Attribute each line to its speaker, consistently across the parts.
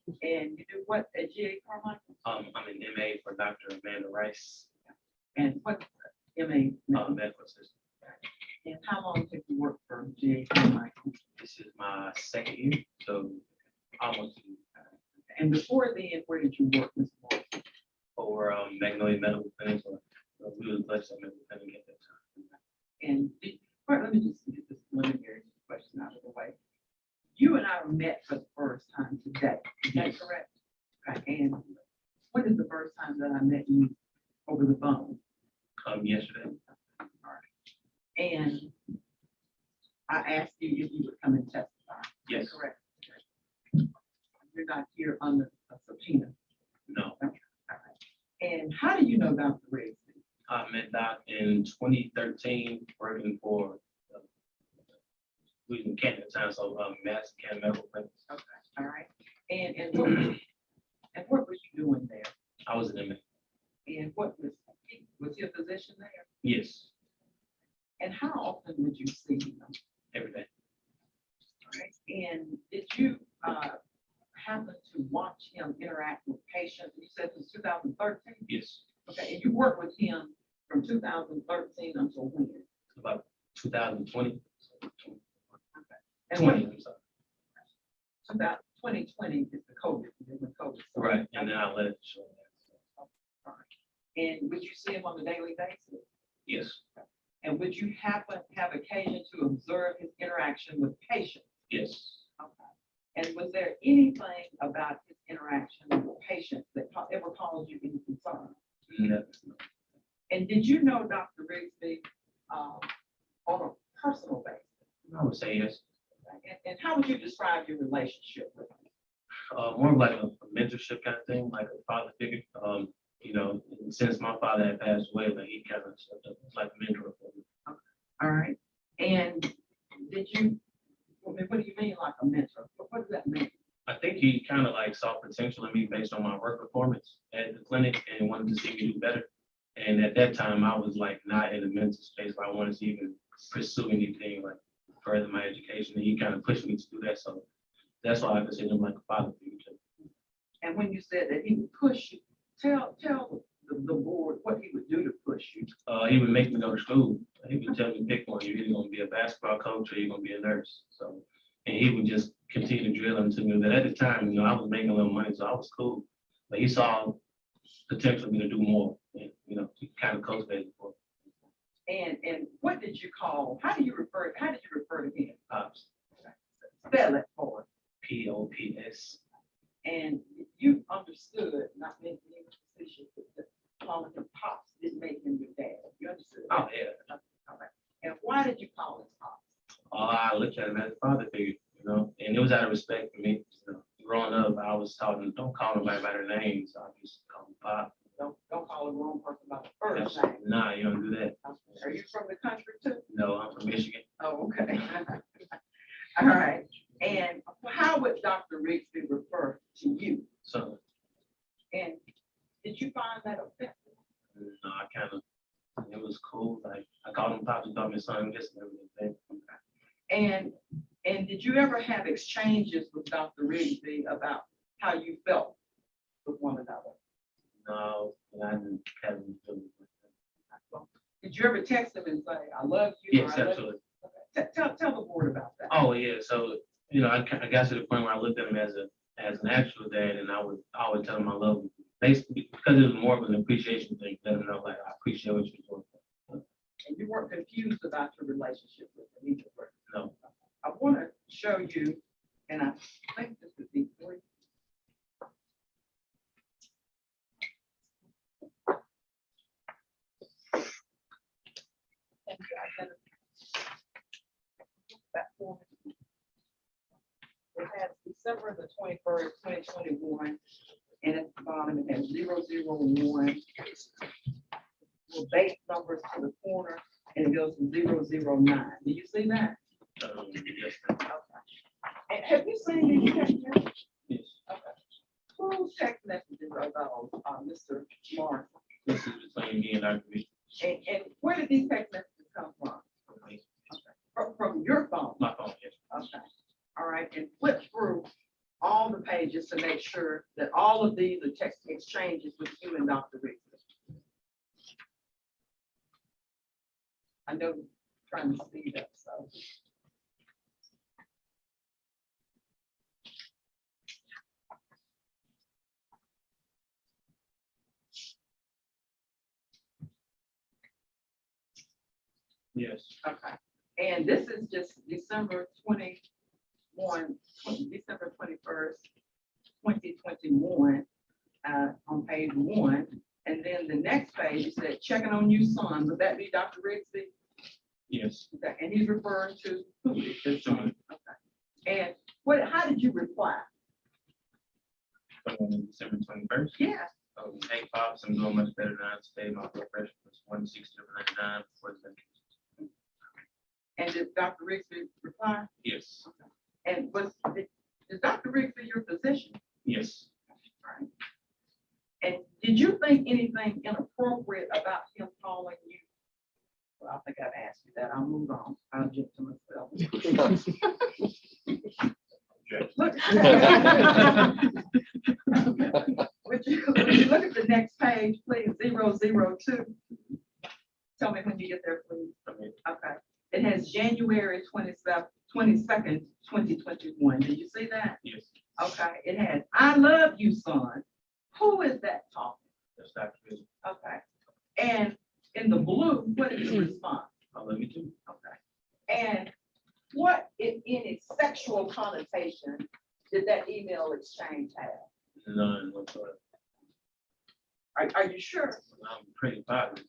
Speaker 1: And you do what at GA Carmichael?
Speaker 2: I'm an MA for Dr. Amanda Rice,
Speaker 1: And what MA?
Speaker 2: medical assistant.
Speaker 1: And how long have you worked for GA Carmichael?
Speaker 2: This is my second year, so almost
Speaker 1: And before then, where did you work, Mr. Moore?
Speaker 2: for Magnolia Medical Clinic. We was blessed at Medical Clinic at that time.
Speaker 1: And let me just get this preliminary question out of the way. You and I met for the first time today. Is that
Speaker 2: Yes.
Speaker 1: correct? Okay. And when is the first time that I met you over the phone?
Speaker 2: Yesterday.
Speaker 1: All right. And I asked you if you would come and testify.
Speaker 2: Yes.
Speaker 1: Correct. Okay. You're not here under a subpoena.
Speaker 2: No.
Speaker 1: Okay. All right. And how do you know Dr. Riggs?
Speaker 2: I met Doc in 2013, working for we was in Canada at the time, so Madison County Medical Clinic.
Speaker 1: Okay. All right. And what was you doing there?
Speaker 2: I was an MA.
Speaker 1: And what was your position there?
Speaker 2: Yes,
Speaker 1: And how often would you see him?
Speaker 2: every day.
Speaker 1: All right. And did you happen to watch him interact with patients? You said since 2013?
Speaker 2: Yes,
Speaker 1: Okay. And you worked with him from 2013 until when?
Speaker 2: about 2020.
Speaker 1: And
Speaker 2: 20, I'm sorry.
Speaker 1: about 2020 is the COVID. When COVID started.
Speaker 2: Right, and then I let it show.
Speaker 1: All right. And would you see him on a daily basis?
Speaker 2: Yes,
Speaker 1: And would you happen to have occasion to observe his interaction with patients?
Speaker 2: yes.
Speaker 1: Okay. And was there anything about his interaction with patients that ever caused you any concern?
Speaker 2: No,
Speaker 1: And did you know Dr. Rigsby on a personal basis?
Speaker 2: I would say yes.
Speaker 1: And how would you describe your relationship with him?
Speaker 2: More of like a mentorship kind of thing, like a father figure. You know, since my father had passed away, like he kind of stepped up as like a mentor for me.
Speaker 1: All right. And did you, what do you mean like a mentor? What does that mean?
Speaker 2: I think he kind of like saw potential in me based on my work performance at the clinic and wanted to see me do better. And at that time, I was like not in the mental space where I wanted to even pursue anything like further my education. And he kind of pushed me to do that. So that's why I consider him like a father figure too.
Speaker 1: And when you said that he would push you, tell the board what he would do to push you.
Speaker 2: He would make me go to school. He would tell me pick one. You're either going to be a basketball coach or you're going to be a nurse. So, and he would just continue to drill into me. But at the time, you know, I was making a little money, so I was cool. But he saw potential in me to do more. And, you know, he kind of cultivated for me.
Speaker 1: And what did you call? How did you refer to him?
Speaker 2: Pops.
Speaker 1: Spell it for us.
Speaker 2: POPS.
Speaker 1: And you understood, not making any decision, but calling him pops didn't make him your dad. You understood?
Speaker 2: Oh, yeah.
Speaker 1: All right. And why did you call him pops?
Speaker 2: I looked at him as a father figure, you know, and it was out of respect for me. You know, growing up, I was taught don't call nobody by their names. I just call them Pop.
Speaker 1: Don't call a grown person by the first name.
Speaker 2: Nah, you don't do that.
Speaker 1: Are you from the country too?
Speaker 2: No, I'm from Michigan.
Speaker 1: Oh, okay. All right. And how would Dr. Rigsby refer to you?
Speaker 2: So,
Speaker 1: And did you find that offensive?
Speaker 2: no, I kind of, it was cool. Like, I called him Pop, he called me son, this and everything.
Speaker 1: And did you ever have exchanges with Dr. Rigsby about how you felt with one another?
Speaker 2: No, I didn't have any feelings like that.
Speaker 1: Did you ever text him and say, I love you?
Speaker 2: Yes,
Speaker 1: or, "I love
Speaker 2: absolutely.
Speaker 1: you"? Okay. Tell the board about that.
Speaker 2: Oh, yeah. So, you know, I got to the point where I looked at him as an actual dad, and I would tell him I love him. Basically, because it was more of an appreciation thing, let him know, like, I appreciate what you're doing.
Speaker 1: And you weren't confused about your relationship with him either, were you?
Speaker 2: No.
Speaker 1: I want to show you, and I think this would be for you. Thank you. That form. It has December the 21st, 2021, and at the bottom it has 001. Little base numbers to the corner, and it goes to 009. Do you see that?
Speaker 2: Yes.
Speaker 1: Okay. And have you seen these text messages?
Speaker 2: Yes.
Speaker 1: Okay. Whose text messages are those, Mr. Mark?
Speaker 2: This is between me and Dr. B.
Speaker 1: And where did these text messages come from? Okay. From your phone?
Speaker 2: My phone, yes.
Speaker 1: Okay. All right. And flip through all the pages to make sure that all of these are text exchanges with you and Dr. Riggs. I know you're trying to speed up, so.
Speaker 2: Yes.
Speaker 1: Okay, and this is just December 21st, 2021, on page 1. And then the next page, you said, checking on you, son. Would that be Dr. Rigsby?
Speaker 2: Yes.
Speaker 1: Okay, and he's referring to who is his son? Okay. And how did you reply?
Speaker 2: On December 21st.
Speaker 1: Yeah.
Speaker 2: Hey, Pops, I'm doing much better now today. My blood pressure was 160/99 before the vacation.
Speaker 1: And did Dr. Rigsby reply?
Speaker 2: Yes.
Speaker 1: Okay. And is Dr. Rigsby your physician?
Speaker 2: Yes.
Speaker 1: Right. And did you think anything inappropriate about him calling you? Well, I think I've asked you that. I'll move on. I'll get to myself. Look, would you look at the next page, please, 002. Tell me when you get there, please. Okay. It has January 22nd, 2021. Did you see that?
Speaker 2: Yes.
Speaker 1: Okay. It has, I love you, son. Who is that talking?
Speaker 2: That's Dr. Rigsby.
Speaker 1: Okay. And in the blue, what is the response?
Speaker 2: I love you too.
Speaker 1: Okay. And what, if any, sexual connotation did that email exchange have?
Speaker 2: None whatsoever.
Speaker 1: Are you sure?
Speaker 2: I'm pretty positive.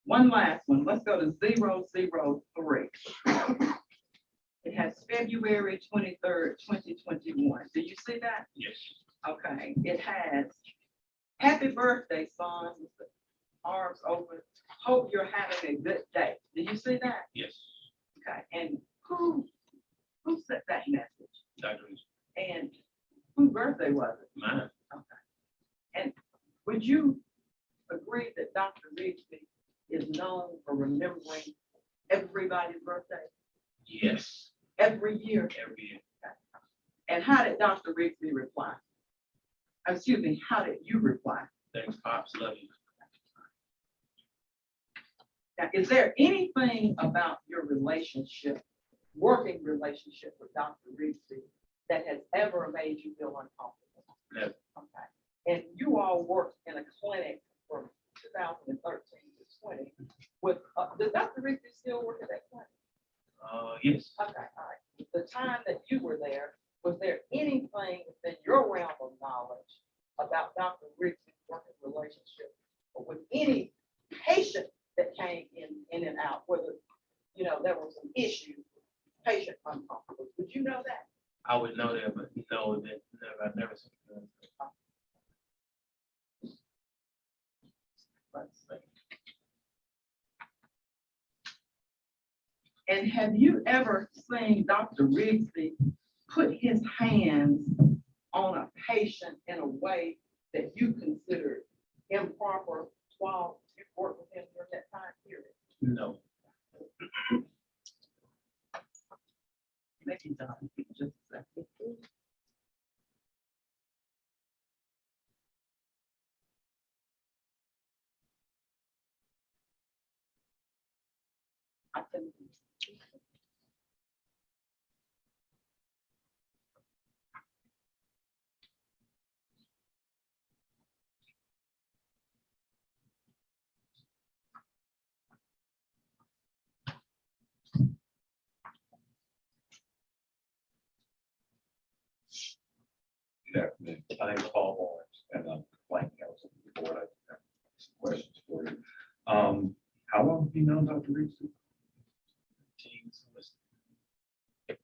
Speaker 1: One last one. Let's go to 003. It has February 23rd, 2021. Do you see that?
Speaker 2: Yes.
Speaker 1: Okay. It has happy birthday, son, with the arms open. Hope you're having a good day. Did you see that?
Speaker 2: Yes.
Speaker 1: Okay. And who sent that message?
Speaker 2: Dr. Rigsby.
Speaker 1: And whose birthday was it?
Speaker 2: Mine.
Speaker 1: Okay. And would you agree that Dr. Rigsby is known for remembering everybody's birthday
Speaker 2: Yes.
Speaker 1: every year?
Speaker 2: Every year.
Speaker 1: And how did Dr. Rigsby reply? Excuse me, how did you reply?
Speaker 2: Thanks, Pops. Love you.
Speaker 1: Now, is there anything about your relationship, working relationship with Dr. Rigsby that has ever made you feel uncomfortable?
Speaker 2: No.
Speaker 1: Okay. And you all worked in a clinic from 2013 to 20 with, does Dr. Rigsby still work at that clinic?
Speaker 2: Yes.
Speaker 1: Okay, all right. The time that you were there, was there anything within your realm of knowledge about Dr. Rigsby's working relationship or with any patient that came in and out, whether, there was an issue, patient uncomfortable? Would you know that?
Speaker 2: I would know that, but no, I've never seen that.
Speaker 1: And have you ever seen Dr. Rigsby put his hands on a patient in a way that you considered improper while you worked with him during that time period?
Speaker 2: No.
Speaker 1: Maybe Don, just a second. I can.
Speaker 3: Good afternoon. My name is Paul Barnes, and I'm complaint counsel for the board. I have some questions for you. How long have you known Dr. Rigsby?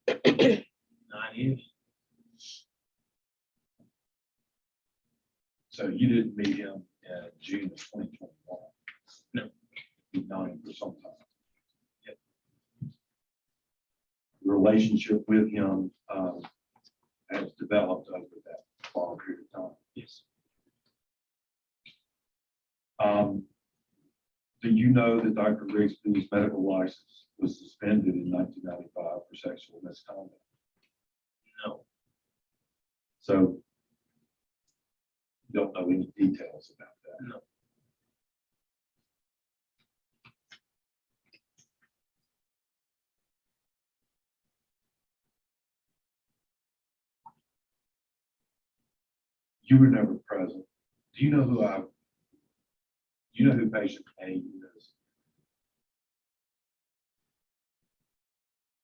Speaker 2: 9 years.
Speaker 3: So you didn't meet him in June of 2021?
Speaker 2: No.
Speaker 3: You've known him for some time?
Speaker 2: Yep.
Speaker 3: The relationship with him has developed over that long period of time.
Speaker 2: Yes.
Speaker 3: Do you know that Dr. Rigsby's medical license was suspended in 1995 for sexual misconduct?
Speaker 2: No.
Speaker 3: So you don't know any details about that.
Speaker 2: No.
Speaker 3: You were never present. Do you know who patient A is?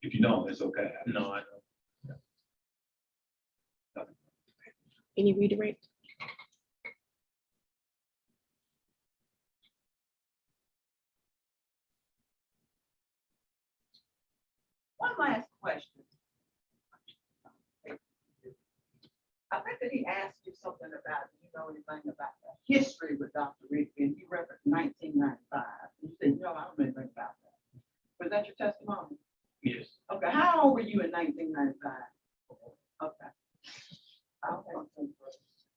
Speaker 3: If you don't, it's okay.
Speaker 2: No, I don't.
Speaker 4: Any redirect?
Speaker 1: One last question. I think that he asked you something about, you know, anything about the history with Dr. Rigby, and you referenced 1995. You said, no, I don't know anything about that. Was that your testimony?
Speaker 2: Yes.
Speaker 1: Okay, how old were you in 1995? Okay. Okay.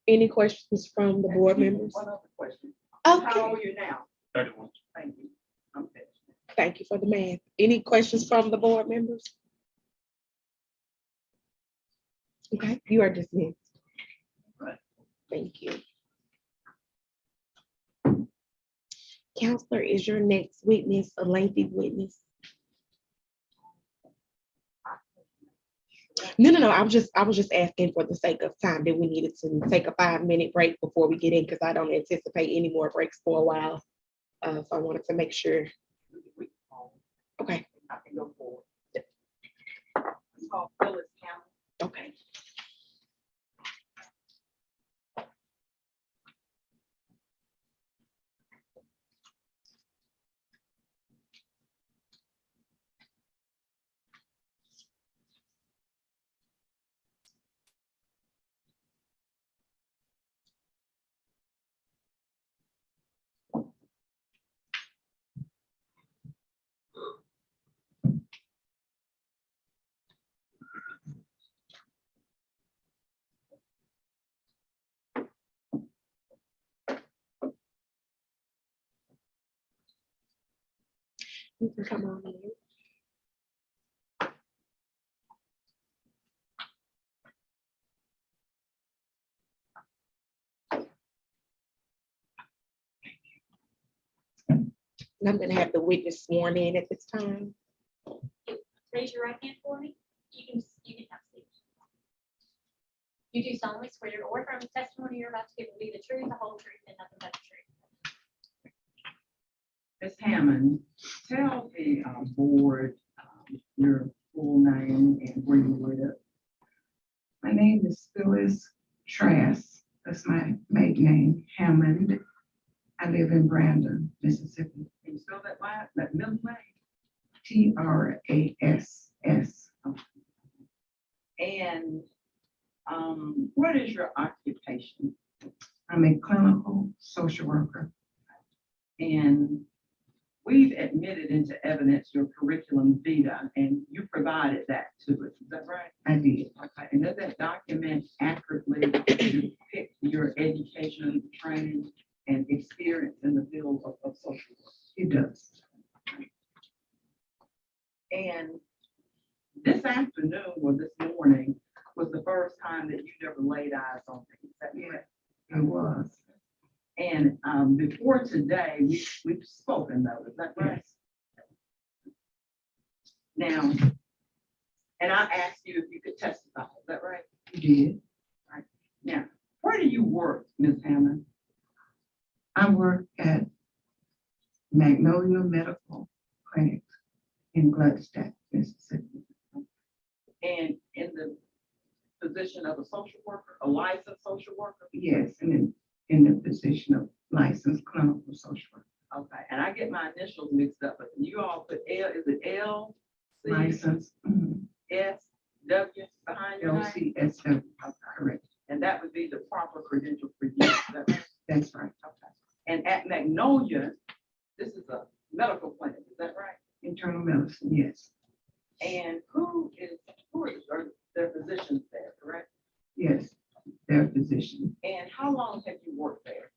Speaker 4: Any questions from the board members?
Speaker 1: One other question. How
Speaker 4: Okay,
Speaker 1: old are you now?
Speaker 2: 31.
Speaker 1: Thank you. I'm finished.
Speaker 4: thank you for the math. Any questions from the board members? Okay, you are dismissed.
Speaker 1: Right.
Speaker 4: Thank you. Counselor, is your next witness a lengthy witness? No. I was just asking for the sake of time that we needed to take a 5-minute break before we get in, because I don't anticipate any more breaks for a while. So I wanted to make sure. Okay,
Speaker 1: I can go forward. It's called Phyllis County.
Speaker 4: okay. You can come on in. And I'm gonna have the witness sworn in at this time.
Speaker 5: Raise your right hand for me. You can have a seat. You do solemnly swear or affirm the testimony you're about to give will be the truth, the whole truth, and nothing but the truth.
Speaker 1: Ms. Hammond, tell the board your full name and where you live.
Speaker 6: My name is Phyllis Trask. That's my maiden name, Hammond. I live in Brandon, Mississippi.
Speaker 1: Can you spell that middle name?
Speaker 6: Trass.
Speaker 1: And what is your occupation?
Speaker 6: I'm a clinical social worker.
Speaker 1: And we've admitted into evidence your curriculum vitae, and you provided that to us. Is that right?
Speaker 6: I did.
Speaker 1: Okay. And does that document accurately depict your education, training, and experience in the field of social work?
Speaker 6: It does.
Speaker 1: And this afternoon or this morning was the first time that you ever laid eyes on me. Is that correct?
Speaker 6: It was.
Speaker 1: And before today, we've spoken though, is that right?
Speaker 6: Yes.
Speaker 1: Now, and I asked you if you could testify, is that right?
Speaker 6: You did.
Speaker 1: Right. Now, where do you work, Ms. Hammond?
Speaker 6: I work at Magnolia Medical Clinic in Gladstone, Mississippi.
Speaker 1: And in the position of a social worker, a licensed social worker?
Speaker 6: Yes, and in the position of licensed clinical social worker.
Speaker 1: Okay, and I get my initials mixed up, but you all put L, is it L? C,
Speaker 6: Licensed.
Speaker 1: S, W behind your name?
Speaker 6: LCSW. Correct.
Speaker 1: And that would be the proper credential for you. Is that right?
Speaker 6: That's right.
Speaker 1: Okay. And at Magnolia, this is a medical clinic, is that right?
Speaker 6: Internal medicine, yes.
Speaker 1: And who are their physicians there, correct?
Speaker 6: Yes, their physician.
Speaker 1: And how long have you worked there?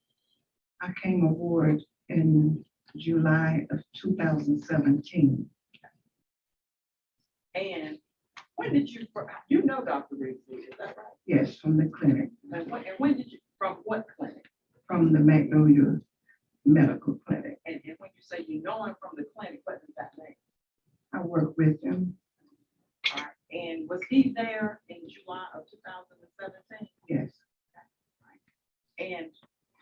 Speaker 6: I came aboard in July of 2017.
Speaker 1: And when did you know Dr. Rigby, is that right?
Speaker 6: Yes, from the clinic,
Speaker 1: And when did you, from what clinic?
Speaker 6: from the Magnolia Medical Clinic.
Speaker 1: And when you say you know him from the clinic, what does that mean?
Speaker 6: I work with him.
Speaker 1: All right. And was he there in July of 2017?
Speaker 6: Yes,
Speaker 1: And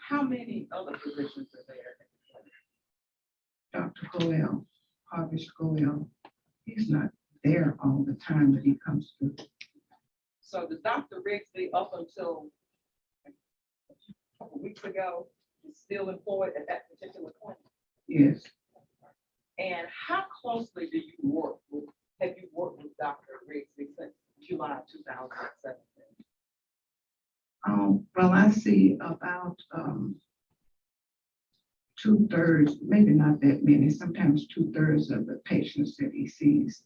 Speaker 1: how many other physicians are there?
Speaker 6: Dr. Goel, Harvey Goel. He's not there all the time, but he comes through.
Speaker 1: So the Dr. Rigsby, up until a couple weeks ago, is still employed at that particular clinic?
Speaker 6: Yes,
Speaker 1: And how closely do you work with, have you worked with Dr. Rigsby since July 2017?
Speaker 6: well, I see about 2/3, maybe not that many, sometimes 2/3 of the patients that he sees.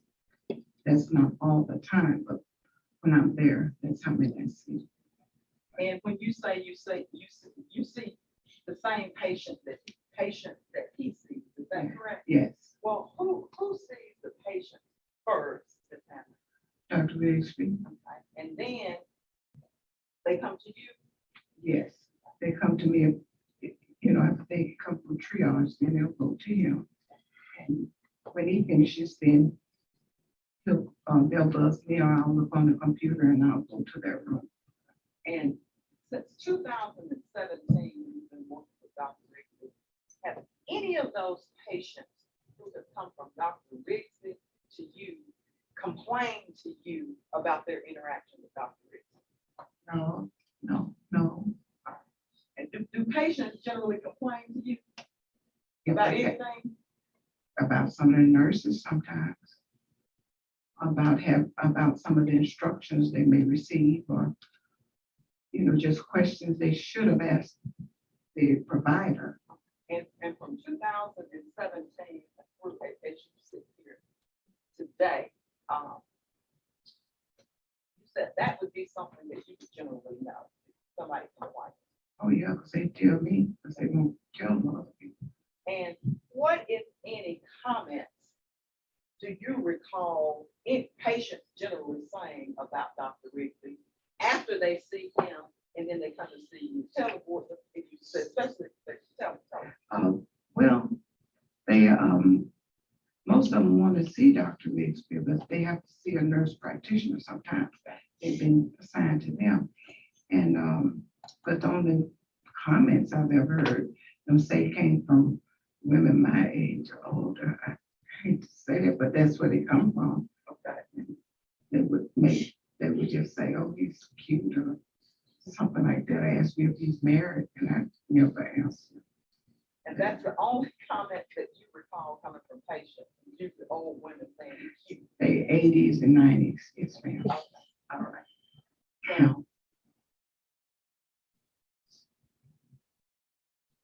Speaker 6: That's not all the time, but when I'm there, that's how many I see.
Speaker 1: And when you say you see the same patient that he sees, is that correct?
Speaker 6: Yes,
Speaker 1: Well, who sees the patient first? If that-
Speaker 6: Dr. Rigsby,
Speaker 1: okay, and then they come to you.
Speaker 6: yes, they come to me, you know, if they come from triage, then they'll go to him. And when he finishes, then they'll buzz me, or I'll look on the computer and I'll go to their room.
Speaker 1: And since 2017, you've been working with Dr. Rigsby. Have any of those patients who have come from Dr. Rigsby to you complained to you about their interaction with Dr. Rigsby?
Speaker 6: No, no, no.
Speaker 1: And do patients generally complain to you
Speaker 6: If
Speaker 1: about
Speaker 6: they-
Speaker 1: anything?
Speaker 6: About some of the nurses sometimes. About some of the instructions they may receive, or, you know, just questions they should have asked the provider.
Speaker 1: And from 2017 through as you sit here today, you said that would be something that you would generally know, somebody complains.
Speaker 6: Oh, yeah, because they tell me, because they won't tell other people.
Speaker 1: And what, if any, comments do you recall patients generally saying about Dr. Rigsby after they see him and then they come to see you? Tell the board, if you said, especially, tell.
Speaker 6: Well, they, most of them want to see Dr. Rigsby, but they have to see a nurse practitioner sometimes. They've been assigned to them. And, but the only comments I've ever heard them say came from women my age or older. I hate to say that, but that's where they come from.
Speaker 1: Okay.
Speaker 6: They would just say, oh, he's cute, or something like that. I asked me if he's married, and I never answered.
Speaker 1: And that's the only comment that you recall coming from patients, usually old women saying he's cute.
Speaker 6: They 80s and 90s, yes, ma'am.
Speaker 1: Okay, all right. Now,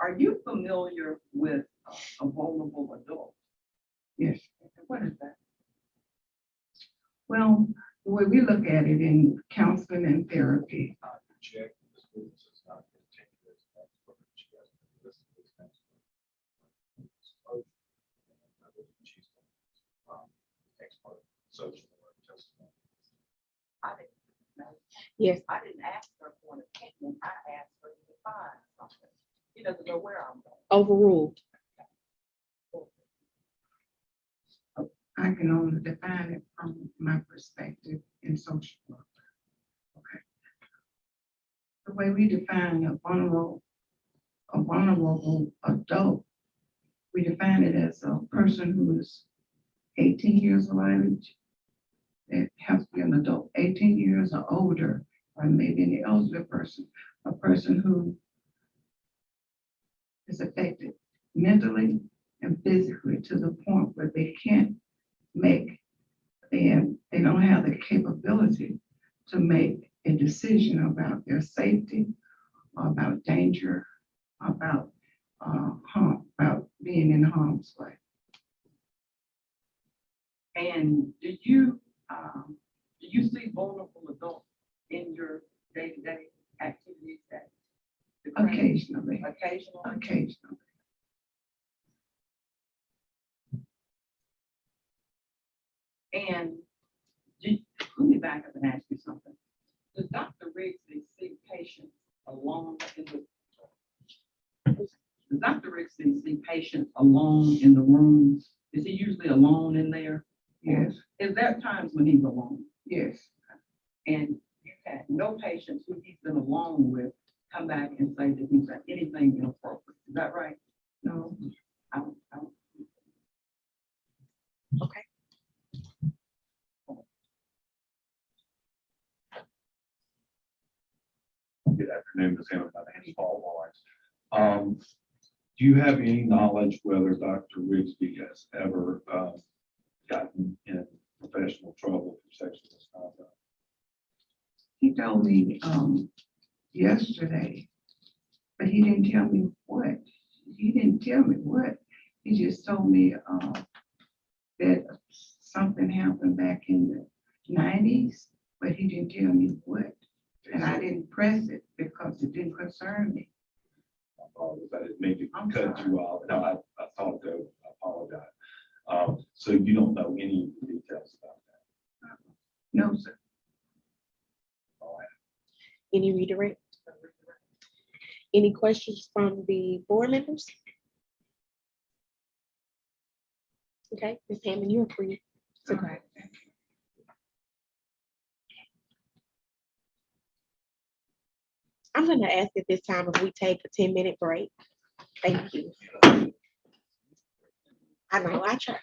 Speaker 1: are you familiar with a vulnerable adult?
Speaker 6: Yes.
Speaker 1: What is that?
Speaker 6: Well, the way we look at it in counseling and therapy,
Speaker 3: Check. This witness is not continuous. That's what she has to listen to this next one. She's expert social work testimony.
Speaker 1: I didn't know.
Speaker 4: Yes,
Speaker 1: I didn't ask her for an opinion. I asked her to define something. She doesn't know where I'm going.
Speaker 4: overruled.
Speaker 6: I can only define it from my perspective in social work. Okay. The way we define a vulnerable adult, we define it as a person who is 18 years of age. It has to be an adult, 18 years or older, or maybe an elderly person, a person who is affected mentally and physically to the point where they can't make, they don't have the capability to make a decision about their safety, or about danger, about harm, about being in harm's way.
Speaker 1: And do you see vulnerable adults in your day-to-day activities that?
Speaker 6: Occasionally,
Speaker 1: Occasionally?
Speaker 6: occasionally.
Speaker 1: And let me back up and ask you something. Does Dr. Riggs see patients alone in the rooms? Is he usually alone in there?
Speaker 6: Yes,
Speaker 1: Is there times when he's alone?
Speaker 6: yes.
Speaker 1: And you've had no patients who he's been alone with come back and say that he's done anything inappropriate. Is that right?
Speaker 6: No,
Speaker 1: I-
Speaker 4: Okay.
Speaker 3: Good afternoon, Ms. Hammond. My name is Paul Lawrence. Do you have any knowledge whether Dr. Rigsby has ever gotten in professional trouble for sexual misconduct?
Speaker 6: he told me, yesterday, but he didn't tell me what. He didn't tell me what. He just told me, that something happened back in the nineties, but he didn't tell me what. And I didn't press it because it didn't concern me.
Speaker 3: I apologize. I didn't mean to
Speaker 6: I'm
Speaker 3: cut
Speaker 6: sorry.
Speaker 3: you off. No, I thought so. I apologize. So you don't know any details about that?
Speaker 6: No, sir.
Speaker 3: All right.
Speaker 4: Any redirect? Any questions from the board members? Okay, Ms. Hammond, you're free to go. I'm gonna ask at this time if we take a 10-minute break. Thank you. I know, I try.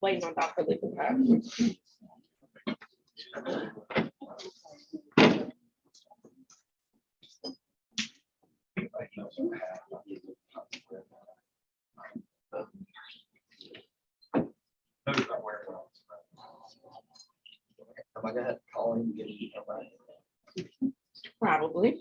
Speaker 4: Waiting on Dr. Lippin.
Speaker 3: Am I gonna have to call him and get it?
Speaker 4: Probably.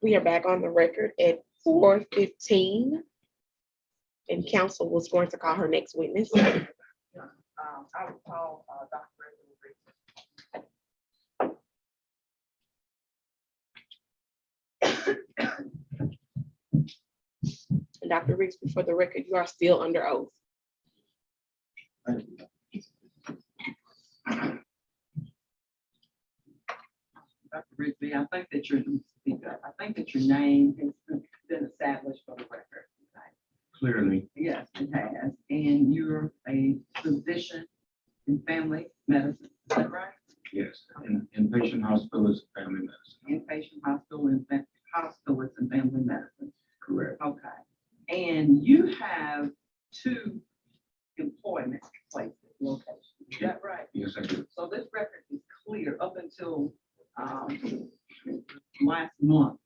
Speaker 4: We are back on the record at 4:15. And council was going to call her next witness.
Speaker 1: I would call, Dr.
Speaker 4: And Dr. Riggs, for the record, you are still under oath.
Speaker 1: Dr. Rigby, I think that your, I think that your name has been established for the record.
Speaker 3: Clearly,
Speaker 1: Yes, it has, and you're a physician in family medicine, is that right?
Speaker 3: yes, inpatient hospitalist family medicine,
Speaker 1: Inpatient hospital and hospitalist and family medicine,
Speaker 3: correct.
Speaker 1: okay. And you have 2 employment places, locations, is that right?
Speaker 3: Yes, I do.
Speaker 1: So this record is clear up until last month.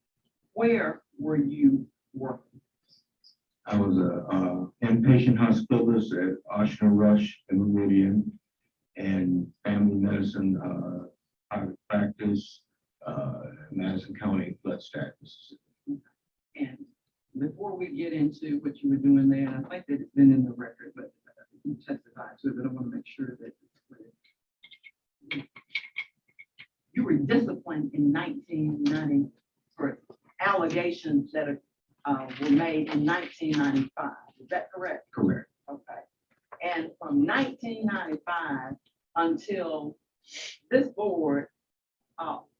Speaker 1: Where were you working?
Speaker 3: I was a inpatient hospitalist at Oshner Rush and Meridian, and family medicine, private practice, Madison County blood status.
Speaker 1: And before we get into what you were doing there, and I think that it's been in the record, but you testified to it, but I want to make sure that it's clear. You were disciplined in 1990 for allegations that were made in 1995. Is that correct?
Speaker 3: Correct.
Speaker 1: Okay. And from 1995 until this board,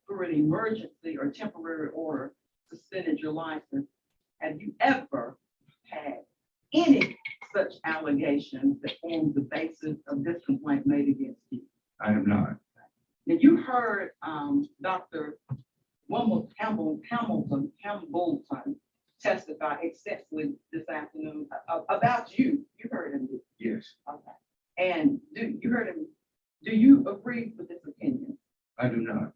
Speaker 1: through an emergency or temporary order, suspended your license, have you ever had any such allegations that formed the basis of this complaint made against you?
Speaker 3: I have not.
Speaker 1: Now, you heard Dr. Hamilton testify extensively this afternoon about you. You heard him.
Speaker 3: Yes,
Speaker 1: Okay. And you heard him, do you agree with this opinion?
Speaker 3: I do not.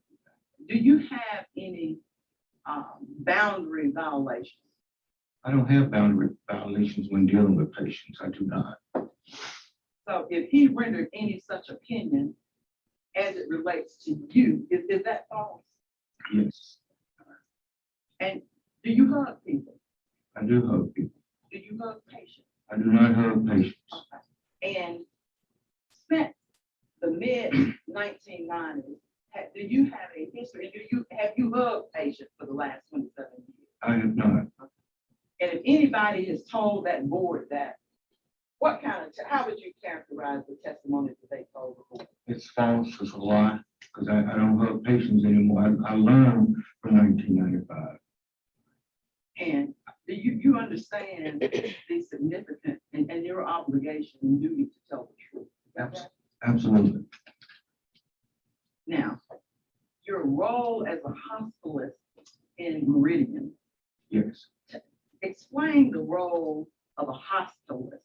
Speaker 1: Do you have any boundary violations?
Speaker 3: I don't have boundary violations when dealing with patients. I do not.
Speaker 1: So if he rendered any such opinion as it relates to you, is that false?
Speaker 3: Yes,
Speaker 1: And do you hug people?
Speaker 3: I do hug people.
Speaker 1: Do you hug patients?
Speaker 3: I do not hug patients.
Speaker 1: Okay. And since the mid 1990s, do you have a history? Have you hugged patients for the last 27 years?
Speaker 3: I have not.
Speaker 1: And if anybody has told that board that, what kind of, how would you characterize the testimony that they told the board?
Speaker 3: It's false. It's a lie because I don't hug patients anymore. I learned from 1995.
Speaker 1: And do you understand the significance and your obligation and duty to tell the truth? Okay?
Speaker 3: Absolutely.
Speaker 1: Now, your role as a hospitalist in Meridian,
Speaker 3: Yes.
Speaker 1: explain the role of a hospitalist.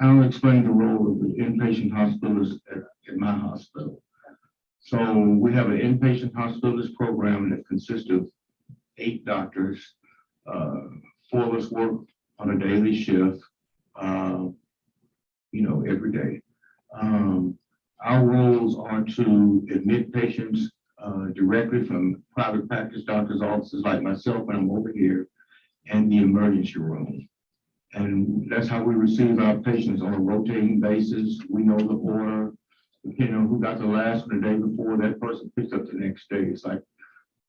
Speaker 3: I'll explain the role of the inpatient hospitalist at my hospital. So we have an inpatient hospitalist program that consists of 8 doctors. 4 of us work on a daily shift, every day. Our roles are to admit patients directly from private practice doctors' offices like myself when I'm over here and the emergency room. And that's how we receive our patients on a rotating basis. We know the order, depending on who got the last one the day before, that person picks up the next day. It's like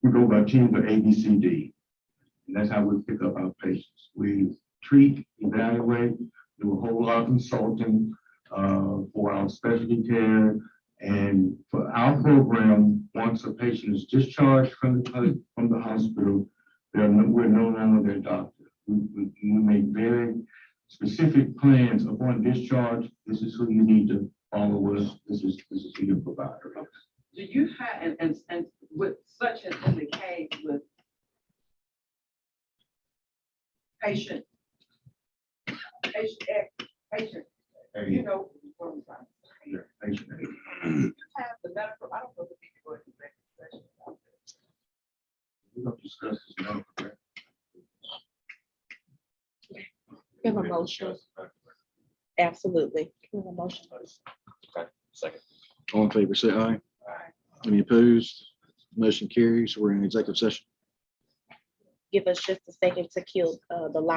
Speaker 3: we go by teams of A, B, C, D. And that's how we pick up our patients. We treat, evaluate, do a whole lot of consulting for our specialty care. And for our program, once a patient is discharged from the hospital, we're no longer their doctor. We make very specific plans upon discharge. This is who you need to follow with. This is who your provider is.
Speaker 1: Do you have, and with such has been the case with patient, you know, what I'm trying to say.
Speaker 3: Yeah, patient.
Speaker 1: Have the medical, I don't know if we can go into executive session about this.
Speaker 3: We're going to discuss this now. Okay?
Speaker 4: Give a motion. Absolutely. Give a motion.
Speaker 7: Okay, second. All in favor, say aye.
Speaker 1: All right.
Speaker 7: Any opposed? Motion carries. We're in executive session.
Speaker 4: Give us just a second to kill the live.